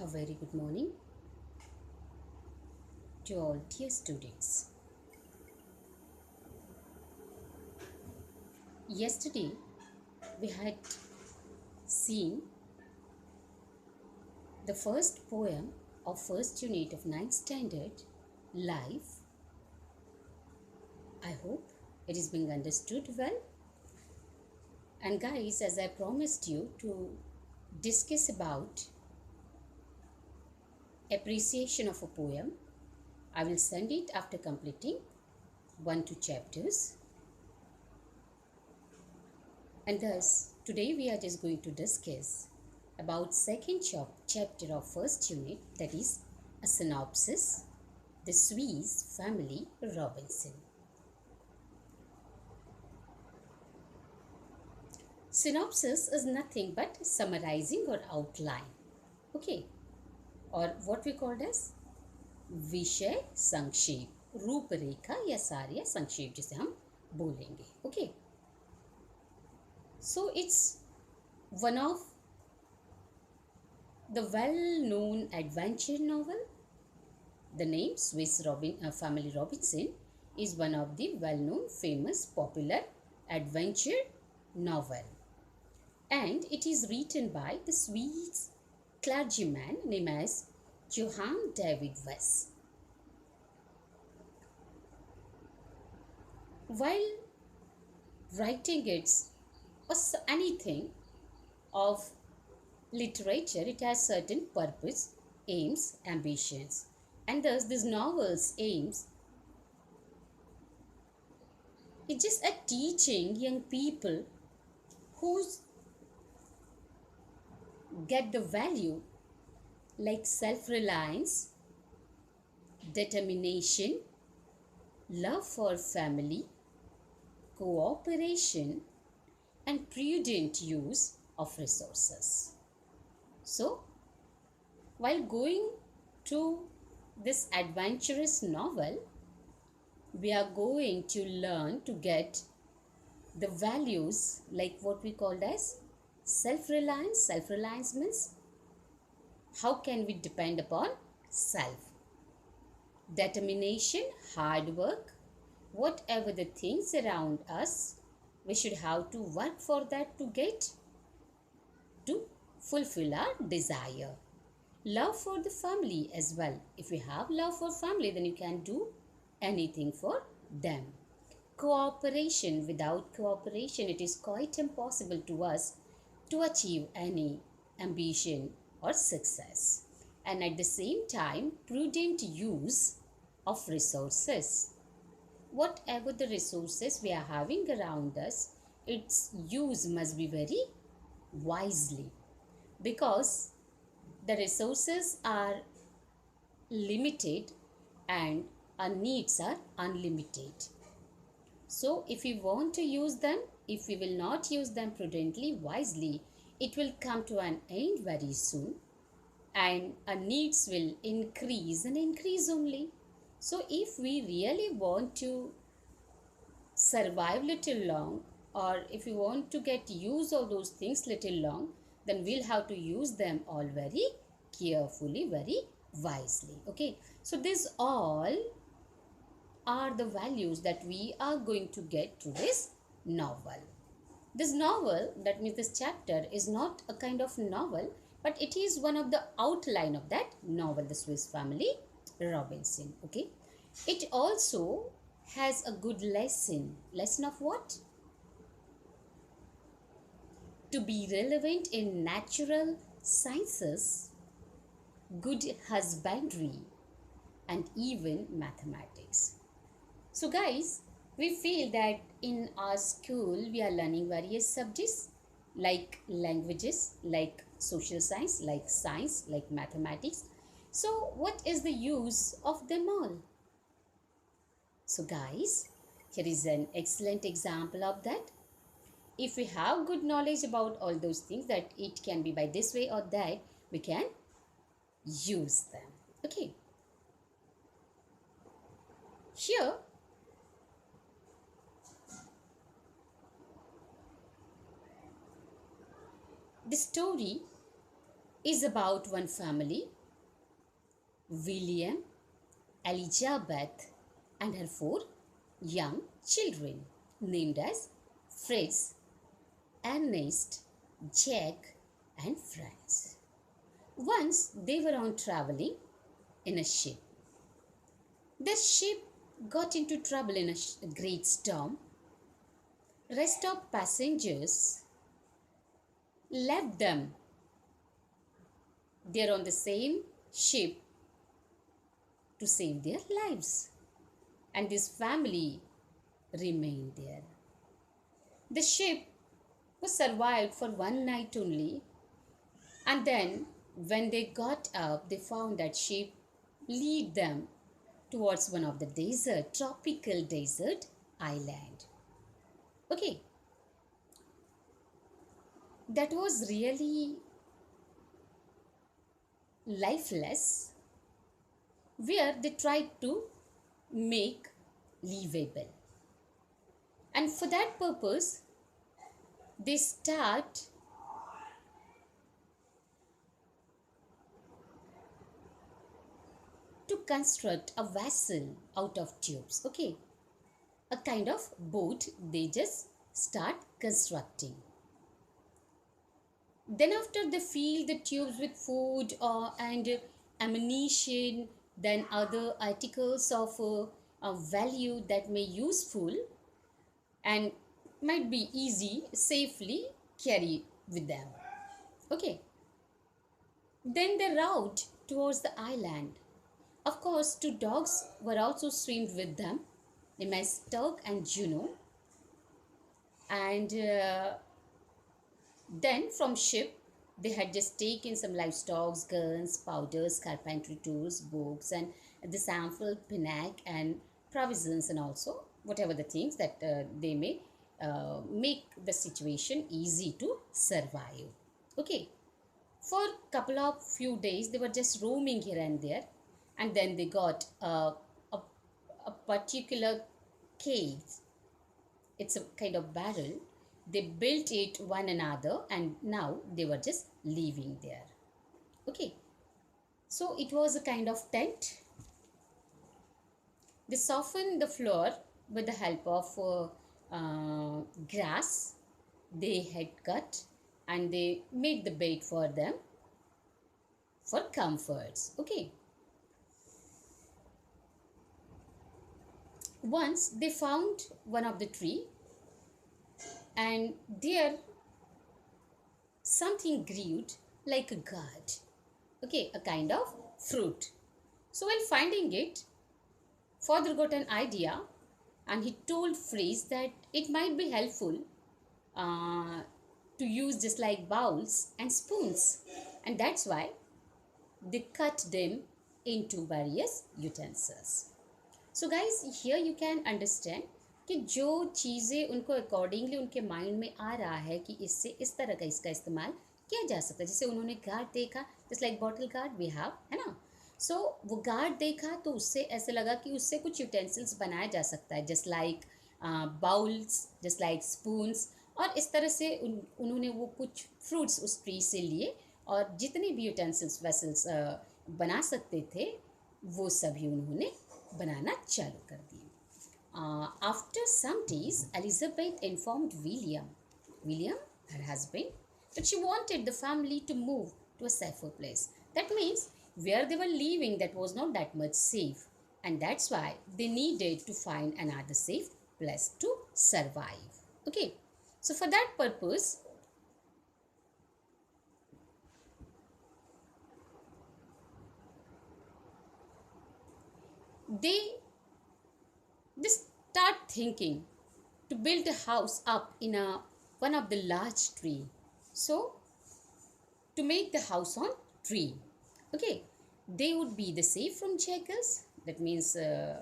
A very good morning to all dear students. Yesterday we had seen the first poem of first unit of ninth standard, Life. I hope it is being understood well. And guys, as I promised you to discuss about appreciation of a poem, I will send it after completing 1 2 chapters. And thus, today we are just going to discuss about second chapter of first unit, that is a synopsis, the Swiss Family Robinson. Synopsis is nothing but summarizing or outline, okay, or what we called as विषय संक्षेप, रूपरेखा या सार या संक्षेप जिसे हम बोलेंगे, okay. So it's one of the well-known adventure novel. The name Family Robinson is one of the well-known, famous, popular adventure novel, and it is written by the Swiss clergyman named as Johann David Wess. While writing its or anything of literature, it has certain purpose, aims, ambitions, and thus this novel's aims is just at teaching young people who get the value like self-reliance, determination, love for family, cooperation, and prudent use of resources. So, while going to this adventurous novel, we are going to learn to get the values like what we called as self-reliance. Self-reliance means how can we depend upon self. Determination, hard work, whatever the things around us, we should have to work for that to fulfill our desire. Love for the family as well. If you have love for family, then you can do anything for them. Cooperation. Without cooperation, it is quite impossible to us to achieve any ambition or success. And at the same time, prudent use of resources. Whatever the resources we are having around us, its use must be very wisely, because the resources are limited and our needs are unlimited. So if we want to use them, if we will not use them prudently, wisely, it will come to an end very soon, and our needs will increase and increase only. So if we really want to survive little long, or if we want to get use of those things little long, then we'll have to use them all very carefully, very wisely, okay. So these all are the values that we are going to get through this novel. This novel, that means this chapter, is not a kind of novel, but it is one of the outline of that novel, the Swiss Family Robinson, okay. It also has a good lesson. Lesson of what? To be relevant in natural sciences, good husbandry, and even mathematics. So guys, we feel that in our school we are learning various subjects like languages, like social science, like mathematics. So what is the use of them all? So guys, here is an excellent example of that. If we have good knowledge about all those things, that it can be by this way or that, we can use them, okay. Here the story is about one family, William, Elizabeth, and her four young children, named as Fritz, Ernest, Jack, and Franz. Once they were on traveling in a ship. Their ship got into trouble in a great storm. Rest of passengers left them there on the same ship to save their lives, and this family remained there. The ship was survived for one night only, and then when they got up, they found that ship lead them towards one of the tropical desert island. Okay, that was really lifeless, where they tried to make livable. And for that purpose, they start to construct a vessel out of tubes. Okay, a kind of boat they just start constructing. Then after they fill the tubes with food and ammunition, then other articles of value that may useful and might be easy safely carry with them. Okay, then they route towards the island. Of course, two dogs were also streamed with them, named as Turk and Juno. And then from ship, they had just taken some livestock, guns, powders, carpentry tools, books, and the sample pinac and provisions, and also whatever the things that they may make the situation easy to survive. Okay, for couple of few days they were just roaming here and there, and then they got a particular cave. It's a kind of barrel. They built it one another, and now they were just living there. Okay, so it was a kind of tent. They softened the floor with the help of grass they had cut, and they made the bed for them for comforts. Okay, once they found one of the tree, and there something grew like a gourd. Okay, a kind of fruit. So while finding it, father got an idea, and he told Fritz that it might be helpful uh, to use just like bowls and spoons, and that's why they cut them into various utensils. So guys here you can understand कि जो चीज़ें उनको accordingly उनके mind में आ रहा है कि इससे इस तरह का इसका इस्तेमाल किया जा सकता है. जैसे उन्होंने गार्ड देखा, just like bottle gourd we have, है ना. सो वो गार्ड देखा तो उससे ऐसे लगा कि उससे कुछ यूटेंसिल्स बनाया जा सकता है, just like bowls, just like spoons. और इस तरह से उन्होंने वो कुछ फ्रूट्स उस ट्री से लिए, और जितने भी यूटेंसिल्स वेसल्स बना सकते थे वो सभी उन्होंने बनाना चालू कर दिए. After some days, Elizabeth informed William, her husband, that she wanted the family to move to a safer place. That means where they were living, that was not that much safe, and that's why they needed to find another safe place to survive. Okay, so for that purpose, they start thinking to build a house up in one of the large tree. So to make the house on tree, okay, they would be the safe from jackals, that means the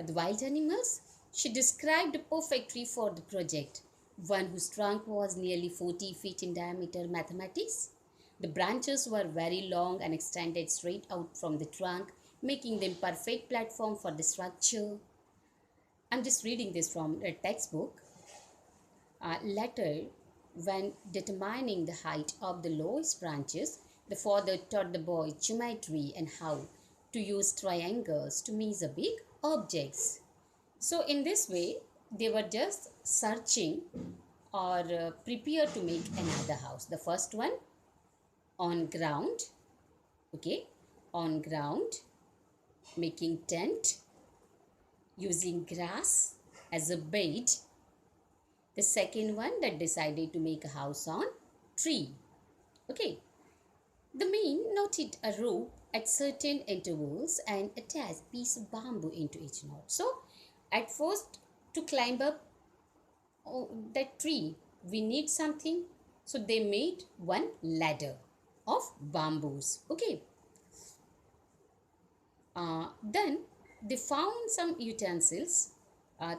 wild animals. She described a perfect tree for the project, one whose trunk was nearly 40 feet in diameter. Mathematics. The branches were very long and extended straight out from the trunk, making them perfect platform for the structure. I'm just reading this from a textbook. Later, when determining the height of the lowest branches, The father taught the boy geometry and how to use triangles to measure big objects. So, in this way, they were just searching or prepared to make another house. The first one on ground, okay, on ground, making tent, using grass as a bed. The second one that decided to make a house on tree, okay. The man knotted a rope at certain intervals and attached piece of bamboo into each knot. So, at first, to climb up that tree, we need something. So, they made one ladder of bamboos. Okay. Then they found some utensils. Uh,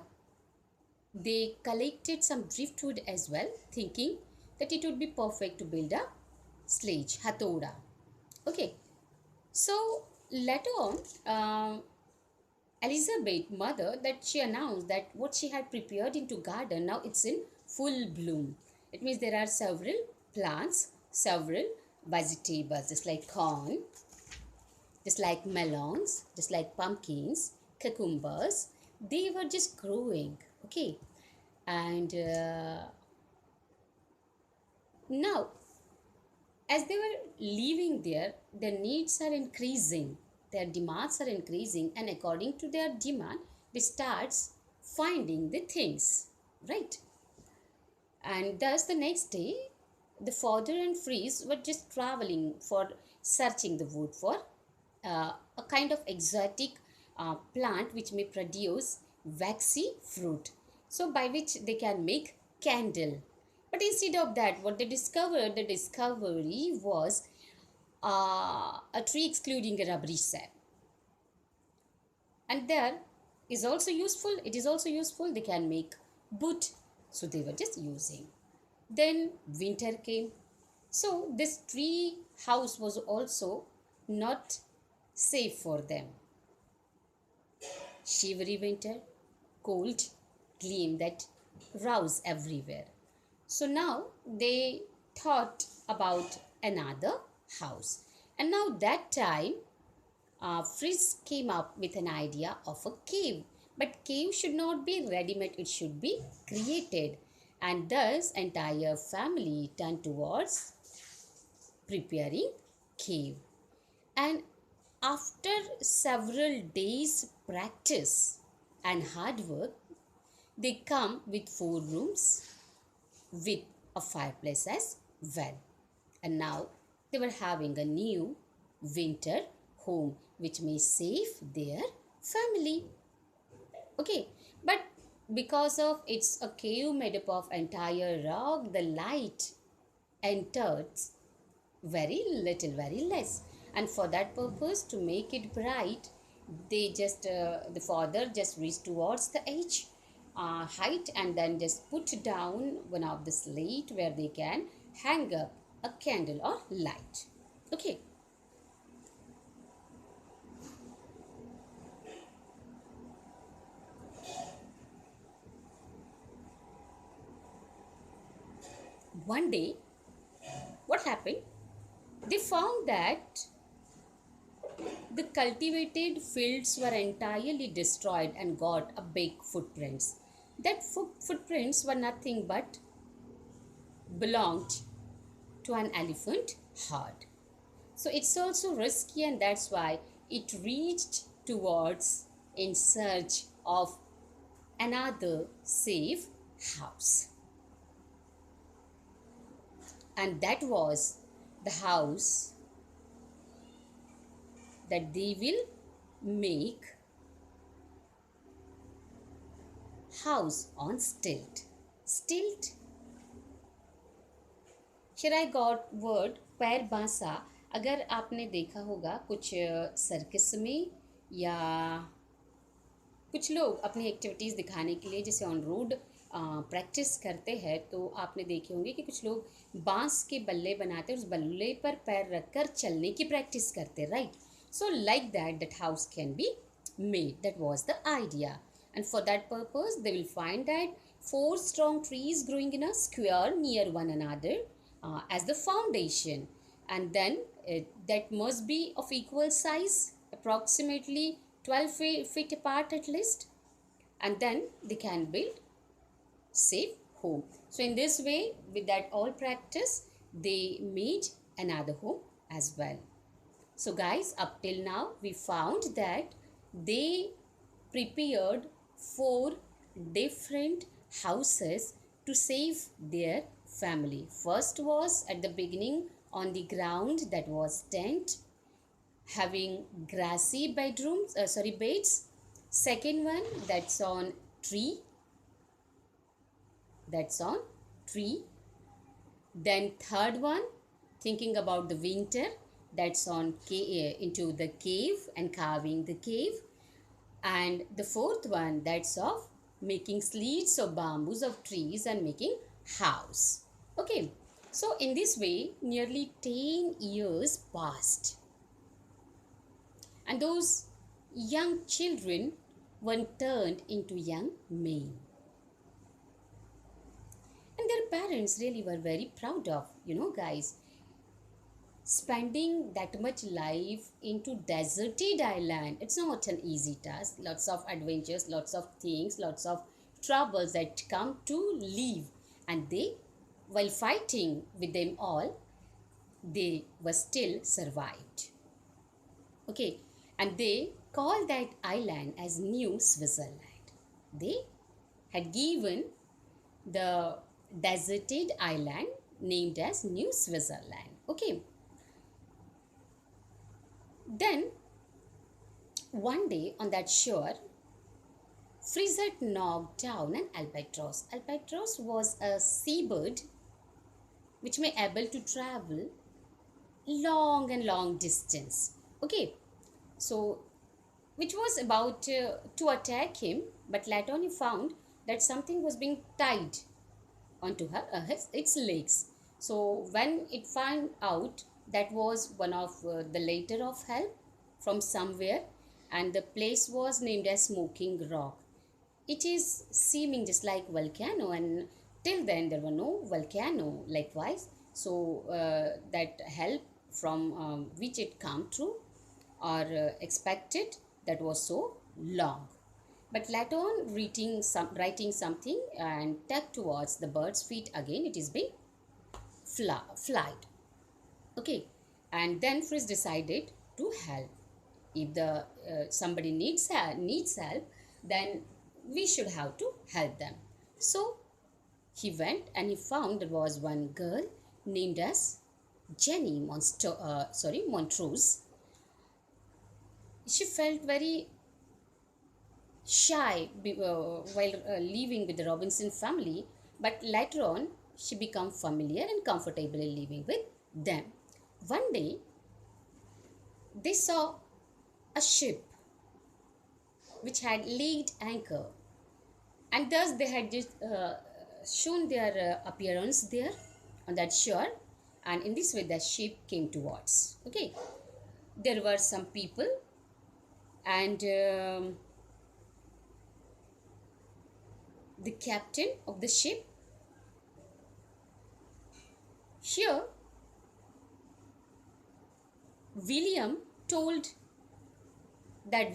they collected some driftwood as well, thinking that it would be perfect to build a sledge, hatoda. Okay. So later on, Elizabeth mother that she announced that what she had prepared into garden now it's in full bloom. It means there are several plants, several vegetables, just like corn, just like melons, just like pumpkins, cucumbers. They were just growing, okay. And now as they were living there, their needs are increasing, their demands are increasing, and according to their demand, they starts finding the things, right? And thus the next day, the father and Freeze were just traveling for searching the wood for a kind of exotic plant which may produce waxy fruit, so by which they can make candle. But instead of that, what they discovered, the discovery was a tree excluding a rubbery sap. And there is also useful, it is also useful, they can make wood. So they were just using. Then winter came. So this tree house was also not safe for them. Shivery winter, cold, gleam that rouse everywhere. So now they thought about another house. And now that time, Fritz came up with an idea of a cave. But cave should not be ready-made, it should be created. And thus entire family turned towards preparing cave. And after several days practice and hard work, they come with 4 rooms with a fireplace as well. And now they were having a new winter home which may save their family. Okay, but because of it's a cave made up of entire rock, the light entered very little, very less. And for that purpose, to make it bright, they just the father just reached towards the edge height and then just put down one of the slate where they can hang up a candle or light. Okay. One day, what happened? They found that the cultivated fields were entirely destroyed and got a big footprints. That footprints were nothing but belonged to an elephant herd. So it's also risky, and that's why it reached towards in search of another safe house. And that was the house that they will make house on stilt. Stilt. Here I got word पैर बांसा. अगर आपने देखा होगा कुछ circus में या कुछ लोग अपनी एक्टिविटीज़ दिखाने के लिए जैसे ऑन रोड प्रैक्टिस करते हैं, तो आपने देखे होंगे कि कुछ लोग बांस के बल्ले बनाते हैं, उस बल्ले पर पैर रखकर चलने की प्रैक्टिस करते, right. So like that house can be made. That was the idea. And for that purpose, they will find that 4 strong trees growing in a square near one another as the foundation. And then that must be of equal size, approximately 12 feet apart at least, and then they can build safe home. So in this way, with that all practice, they made another home as well. So guys, up till now we found that they prepared 4 different houses to save their family. First was at the beginning on the ground, that was tent having grassy beds. Second one, tree that's on tree. Then third one, thinking about the winter, that's on into the cave and carving the cave. And the fourth one, that's of making sleds of bamboos of trees and making house. Okay, so in this way nearly 10 years passed, and those young children were turned into young men, and their parents really were very proud of, guys, spending that much life into deserted island. It's not an easy task. Lots of adventures, lots of things, lots of troubles that come to live. And they, while fighting with them all, they were still survived. Okay, and they called that island as New Switzerland. They had given the deserted island named as New Switzerland. Okay, then one day on that shore, Frizet knocked down an albatross. Albatross was a seabird which may able to travel long distance. Okay, so which was about to attack him, but later on he found that something was being tied onto its legs. So when it found out, that was one of the letter of help from somewhere, and the place was named as Smoking Rock. It is seeming just like volcano, and till then there were no volcano likewise. So that help from which it come true or expected, that was so long. But later on, writing something and tucked towards the bird's feet again, it is being flight. Okay, and then Fritz decided to help. If the somebody needs help, then we should have to help them. So he went and he found there was one girl named as Jenny Montrose. She felt very shy while living with the Robinson family, but later on she became familiar and comfortably living with them. One day they saw a ship which had laid anchor, and thus they had just shown their appearance there on that shore, and in this way the ship came towards. Okay, there were some people, and the captain of the ship. Here William told the